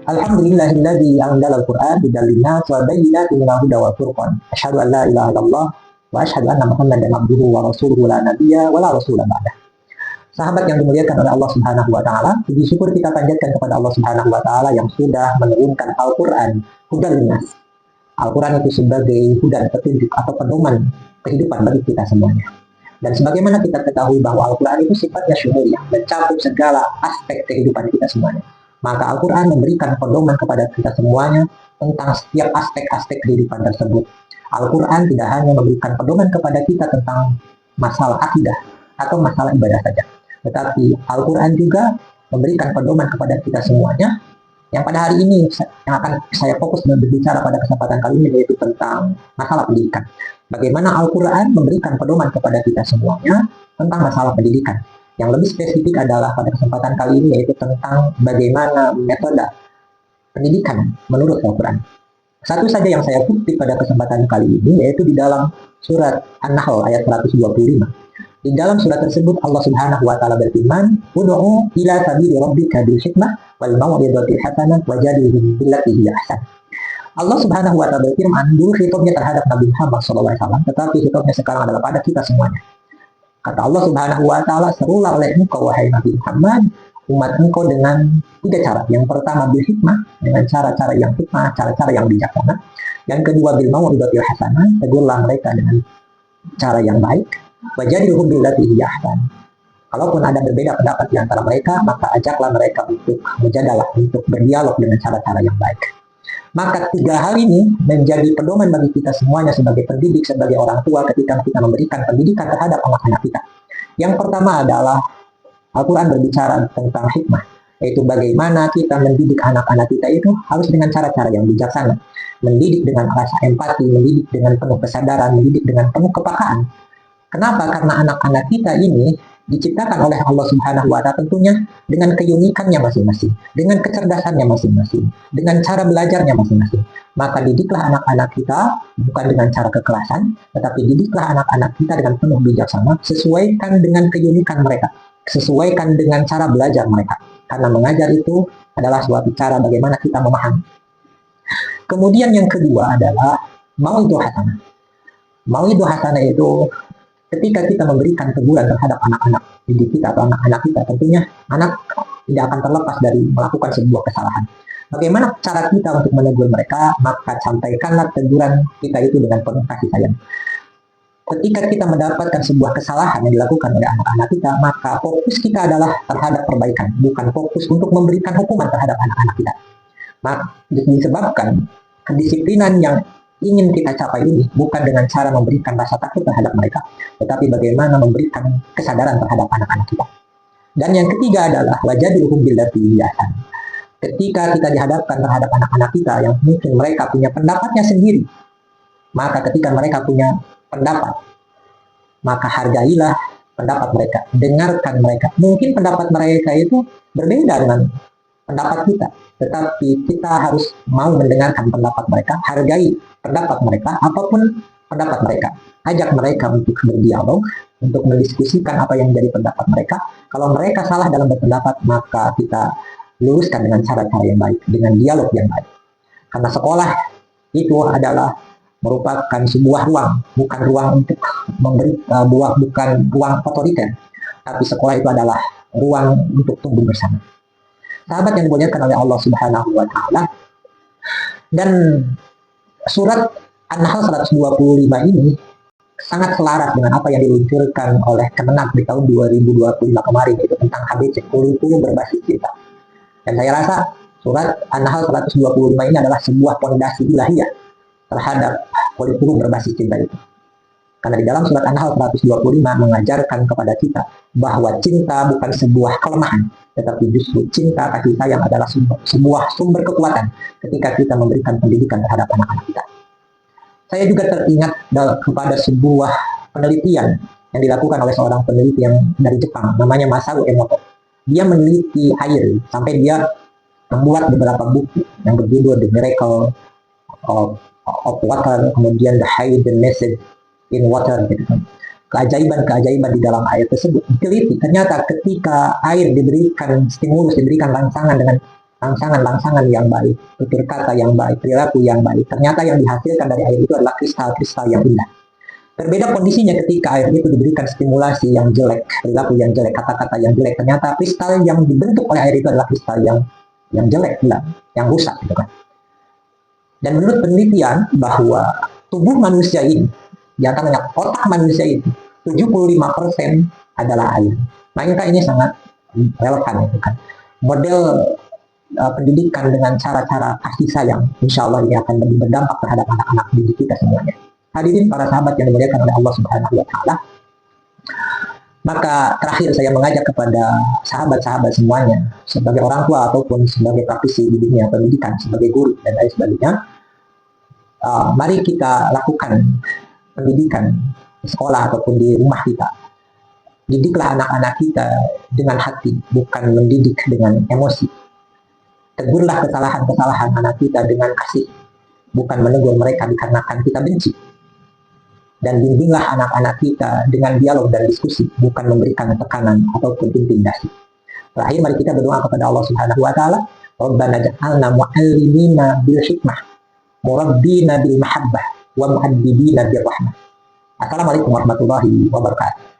Alhamdulillahilladzi anzala al-Qur'an hudan linnas wa bayyinatin minal huda wal furqan. Asyhadu an la ilaha illallah wa asyhadu anna Muhammadan abduhu wa rasuluhu la nabiyya wa la rasula ba'dah. Sahabat yang dimuliakan oleh Allah Subhanahu wa taala, puji syukur kita panjatkan kepada Allah Subhanahu wa taala yang sudah menurunkan Al-Qur'an hudan linnas. Al-Qur'an itu sebagai hudan, petunjuk atau pedoman kehidupan bagi kita semuanya. Dan sebagaimana kita ketahui bahwa Al-Quran itu sifatnya syumuliyah, mencakup segala aspek kehidupan kita semuanya. Maka Al-Quran memberikan pedoman kepada kita semuanya tentang setiap aspek-aspek kehidupan tersebut. Al-Quran tidak hanya memberikan pedoman kepada kita tentang masalah akidah atau masalah ibadah saja, tetapi Al-Quran juga memberikan pedoman kepada kita semuanya. Yang pada hari ini yang akan saya fokus berbicara pada kesempatan kali ini yaitu tentang masalah pendidikan. Bagaimana Al-Quran memberikan pedoman kepada kita semuanya tentang masalah pendidikan. Yang lebih spesifik adalah pada kesempatan kali ini yaitu tentang bagaimana metode pendidikan menurut Al-Quran. Satu saja yang saya kutip pada kesempatan kali ini yaitu di dalam surat An-Nahl ayat 125. Di dalam surat tersebut Allah Subhanahu wa taala berfirman, "Ud'u ila sabili rabbika bil hikmah wal mau'izatil hasanah wajadilhum billati hiya ahsan." Allah Subhanahu wa taala berfirman, dulu khitabnya terhadap Nabi Muhammad SAW, tetapi khitabnya sekarang adalah pada kita semuanya. Kata Allah Subhanahu wa taala, "Serulah oleh engkau wahai Nabi Muhammad, umat engkau dengan 3 cara. Yang pertama bil hikmah, dengan cara-cara yang hikmah, cara-cara yang bijaksana. Yang kedua bil mau'izatil hasanah, tegurlah mereka dengan cara yang baik. Wajadilhum billati hiya ahsan." Kalaupun ada berbeda pendapat di antara mereka, maka ajaklah mereka untuk mujadalah, untuk berdialog dengan cara-cara yang baik. Maka 3 hal ini menjadi pedoman bagi kita semuanya sebagai pendidik, sebagai orang tua ketika kita memberikan pendidikan terhadap anak-anak kita. Yang pertama adalah Al-Quran berbicara tentang hikmah, yaitu bagaimana kita mendidik anak-anak kita itu harus dengan cara-cara yang bijaksana. Mendidik dengan rasa empati, mendidik dengan penuh kesadaran, mendidik dengan penuh kepekaan. Kenapa? Karena anak-anak kita ini diciptakan oleh Allah Subhanahu wa taala tentunya dengan keunikannya masing-masing, dengan kecerdasannya masing-masing, dengan cara belajarnya masing-masing. Maka didiklah anak-anak kita bukan dengan cara kekerasan, tetapi didiklah anak-anak kita dengan penuh bijaksana, sesuaikan dengan keunikan mereka, sesuaikan dengan cara belajar mereka. Karena mengajar itu adalah suatu cara bagaimana kita memahami. Kemudian yang kedua adalah mau'izah hasanah. Mau'izah hasanah itu ketika kita memberikan teguran terhadap anak-anak didik kita atau anak-anak kita, tentunya anak tidak akan terlepas dari melakukan sebuah kesalahan. Bagaimana cara kita untuk menegur mereka? Maka sampaikanlah teguran kita itu dengan penuh kasih sayang. Ketika kita mendapatkan sebuah kesalahan yang dilakukan oleh anak-anak kita, maka fokus kita adalah terhadap perbaikan, bukan fokus untuk memberikan hukuman terhadap anak-anak kita. Maka disebabkan kedisiplinan yang ingin kita capai ini bukan dengan cara memberikan rasa takut terhadap mereka, tetapi bagaimana memberikan kesadaran terhadap anak-anak kita. Dan yang ketiga adalah wajadilhum billati hiya ahsan. Ketika kita dihadapkan terhadap anak-anak kita yang mungkin mereka punya pendapatnya sendiri, maka ketika mereka punya pendapat, maka hargailah pendapat mereka, dengarkan mereka. Mungkin pendapat mereka itu berbeda dengan pendapat kita, tetapi kita harus mau mendengarkan pendapat mereka, hargai pendapat mereka, apapun pendapat mereka. Ajak mereka untuk berdialog, untuk mendiskusikan apa yang menjadi pendapat mereka. Kalau mereka salah dalam berpendapat, maka kita luruskan dengan cara-cara yang baik, dengan dialog yang baik. Karena sekolah itu adalah merupakan sebuah ruang, bukan ruang untuk memberi, bukan ruang otoriter, tapi sekolah itu adalah ruang untuk tumbuh bersama. Sahabat yang dimuliakan oleh Allah Subhanahu wa taala, dan surat An-Nahl 125 ini sangat selaras dengan apa yang diluncurkan oleh Kemenak di tahun 2025 kemarin, yaitu tentang HBC, kurikulum berbasis cinta. Dan saya rasa surat An-Nahl 125 ini adalah sebuah pondasi ilahiyah terhadap kurikulum berbasis cinta itu. Karena di dalam surat An-Nahl 125 mengajarkan kepada kita bahwa cinta bukan sebuah kelemahan, tetapi justru cinta kasih sayang adalah sebuah sumber kekuatan ketika kita memberikan pendidikan terhadap anak-anak kita. Saya juga teringat kepada sebuah penelitian yang dilakukan oleh seorang peneliti yang dari Jepang, namanya Masao Emoto. Dia meneliti air sampai dia membuat beberapa buku yang berjudul The Miracle of Water, kemudian The Hidden Message in Water, gitu. Keajaiban-keajaiban di dalam air tersebut. Diteliti, ternyata ketika air diberikan stimulus, diberikan rangsangan dengan rangsangan-rangsangan yang baik, tutur kata yang baik, perilaku yang baik. Ternyata yang dihasilkan dari air itu adalah kristal-kristal yang indah. Berbeda kondisinya ketika air itu diberikan stimulasi yang jelek, perilaku yang jelek, kata-kata yang jelek. Ternyata kristal yang dibentuk oleh air itu adalah kristal yang jelek, yang rusak, gitu kan. Dan menurut penelitian bahwa tubuh manusia ini, di antaranya otak manusia itu, 75% adalah air. Maka ini sangat relevan, gitu kan. Model pendidikan dengan cara-cara kasih sayang, insya Allah ini akan lebih berdampak terhadap anak-anak didik kita semuanya. Hadirin para sahabat yang dimuliakan oleh Allah Subhanahu wa Ta'ala, maka terakhir saya mengajak kepada sahabat-sahabat semuanya, sebagai orang tua ataupun sebagai praktisi di dunia pendidikan, sebagai guru dan lain sebagainya, mari kita lakukan pendidikan di sekolah ataupun di rumah kita. Didiklah anak-anak kita dengan hati, bukan mendidik dengan emosi. Tegurlah kesalahan-kesalahan anak kita dengan kasih, bukan menegur mereka dikarenakan kita benci. Dan bimbinglah anak-anak kita dengan dialog dan diskusi, bukan memberikan tekanan ataupun intimidasi. Terakhir, mari kita berdoa kepada Allah Subhanahu wa Ta'ala. Rabbana ja'alna mu'allimina bil hikmah, murabbina bil mahabbah, wa mu'addibina bil rahmah. Assalamualaikum warahmatullahi wabarakatuh.